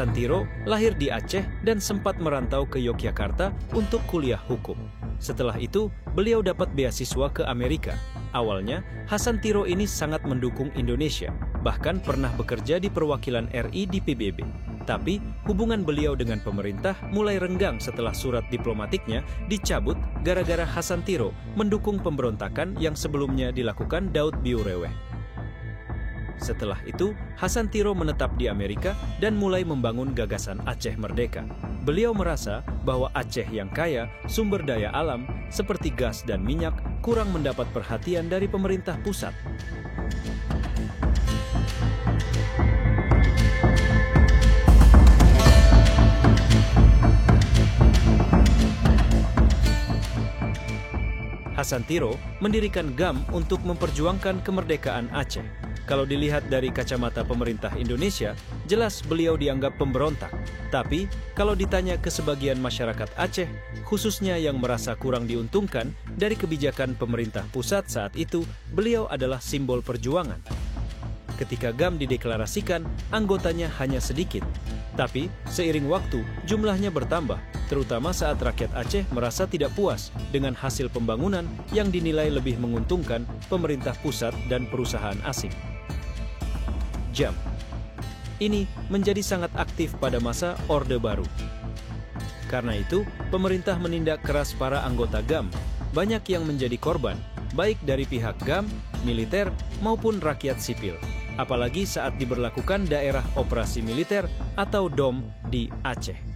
Hasan Tiro lahir di Aceh dan sempat merantau ke Yogyakarta untuk kuliah hukum. Setelah itu, beliau dapat beasiswa ke Amerika. Awalnya, Hasan Tiro ini sangat mendukung Indonesia, bahkan pernah bekerja di perwakilan RI di PBB. Tapi, hubungan beliau dengan pemerintah mulai renggang setelah surat diplomatiknya dicabut gara-gara Hasan Tiro mendukung pemberontakan yang sebelumnya dilakukan Daud Biureweh. Setelah itu, Hasan Tiro menetap di Amerika dan mulai membangun gagasan Aceh Merdeka. Beliau merasa bahwa Aceh yang kaya sumber daya alam seperti gas dan minyak kurang mendapat perhatian dari pemerintah pusat. Hasan Tiro mendirikan GAM untuk memperjuangkan kemerdekaan Aceh. Kalau dilihat dari kacamata pemerintah Indonesia, jelas beliau dianggap pemberontak. Tapi, kalau ditanya ke sebagian masyarakat Aceh, khususnya yang merasa kurang diuntungkan dari kebijakan pemerintah pusat saat itu, beliau adalah simbol perjuangan. Ketika GAM dideklarasikan, anggotanya hanya sedikit. Tapi, seiring waktu, jumlahnya bertambah, terutama saat rakyat Aceh merasa tidak puas dengan hasil pembangunan yang dinilai lebih menguntungkan pemerintah pusat dan perusahaan asing. GAM ini menjadi sangat aktif pada masa Orde Baru. Karena itu, pemerintah menindak keras para anggota GAM. Banyak yang menjadi korban, baik dari pihak GAM, militer, maupun rakyat sipil. Apalagi saat diberlakukan daerah operasi militer atau DOM di Aceh.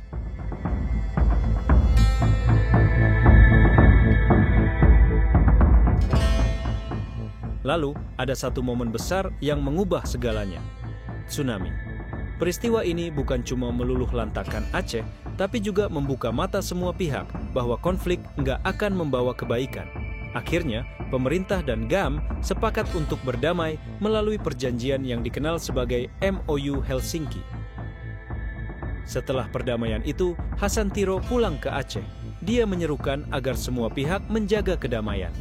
Lalu, ada satu momen besar yang mengubah segalanya. Tsunami. Peristiwa ini bukan cuma meluluh lantakan Aceh, tapi juga membuka mata semua pihak bahwa konflik nggak akan membawa kebaikan. Akhirnya, pemerintah dan GAM sepakat untuk berdamai melalui perjanjian yang dikenal sebagai MOU Helsinki. Setelah perdamaian itu, Hasan Tiro pulang ke Aceh. Dia menyerukan agar semua pihak menjaga kedamaian.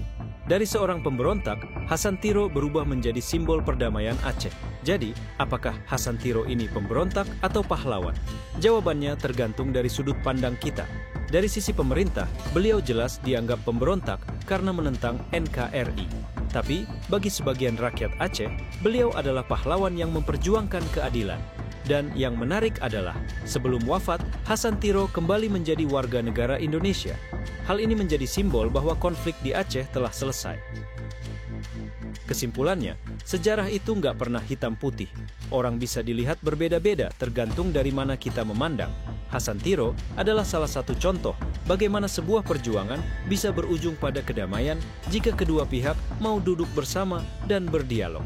Dari seorang pemberontak, Hasan Tiro berubah menjadi simbol perdamaian Aceh. Jadi, apakah Hasan Tiro ini pemberontak atau pahlawan? Jawabannya tergantung dari sudut pandang kita. Dari sisi pemerintah, beliau jelas dianggap pemberontak karena menentang NKRI. Tapi, bagi sebagian rakyat Aceh, beliau adalah pahlawan yang memperjuangkan keadilan. Dan yang menarik adalah, sebelum wafat, Hasan Tiro kembali menjadi warga negara Indonesia. Hal ini menjadi simbol bahwa konflik di Aceh telah selesai. Kesimpulannya, sejarah itu nggak pernah hitam putih. Orang bisa dilihat berbeda-beda tergantung dari mana kita memandang. Hasan Tiro adalah salah satu contoh bagaimana sebuah perjuangan bisa berujung pada kedamaian jika kedua pihak mau duduk bersama dan berdialog.